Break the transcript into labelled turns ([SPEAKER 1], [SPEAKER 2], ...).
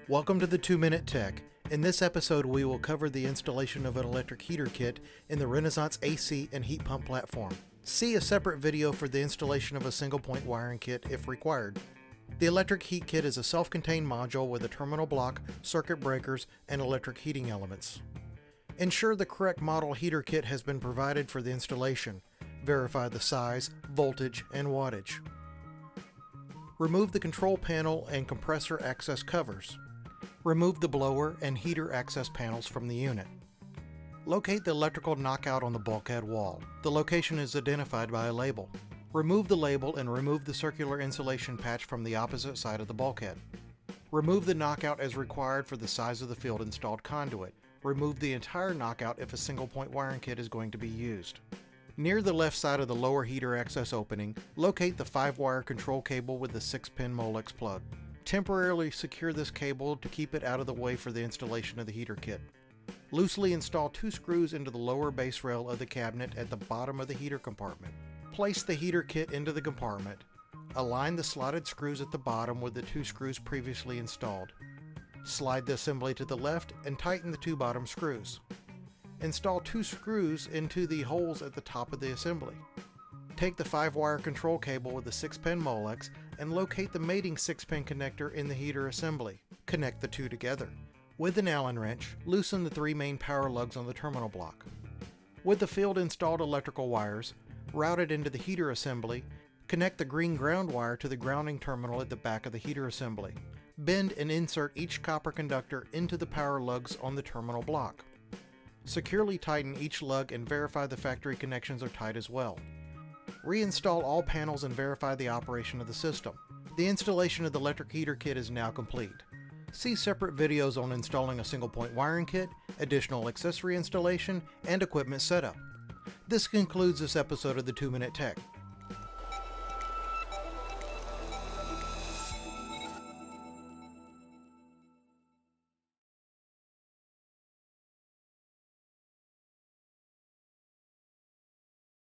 [SPEAKER 1] Welcome to the 2-Minute Tech. In this episode, we will cover the installation of an electric heater kit in the Renaissance AC and heat pump platform. See a separate video for the installation of a single-point wiring kit if required. The electric heat kit is a self-contained module with a terminal block, circuit breakers, and electric heating elements. Ensure the correct model heater kit has been provided for the installation. Verify the size, voltage, and wattage. Remove the control panel and compressor access covers. Remove the blower and heater access panels from the unit. Locate the electrical knockout on the bulkhead wall. The location is identified by a label. Remove the label and remove the circular insulation patch from the opposite side of the bulkhead. Remove the knockout as required for the size of the field installed conduit. Remove the entire knockout if a single-point wiring kit is going to be used. Near the left side of the lower heater access opening, locate the 5-wire control cable with the 6-pin Molex plug. Temporarily secure this cable to keep it out of the way for the installation of the heater kit. Loosely install 2 screws into the lower base rail of the cabinet at the bottom of the heater compartment. Place the heater kit into the compartment. Align the slotted screws at the bottom with the 2 screws previously installed. Slide the assembly to the left and tighten the 2 bottom screws. Install 2 screws into the holes at the top of the assembly. Take the 5-wire control cable with the 6-pin Molex and locate the mating 6-pin connector in the heater assembly. Connect the 2 together. With an Allen wrench, loosen the 3 main power lugs on the terminal block. With the field installed electrical wires, routed into the heater assembly, connect the green ground wire to the grounding terminal at the back of the heater assembly. Bend and insert each copper conductor into the power lugs on the terminal block. Securely tighten each lug and verify the factory connections are tight as well. Reinstall all panels and verify the operation of the system. The installation of the electric heater kit is now complete. See separate videos on installing a single-point wiring kit, additional accessory installation, and equipment setup. This concludes this episode of the 2-Minute Tech.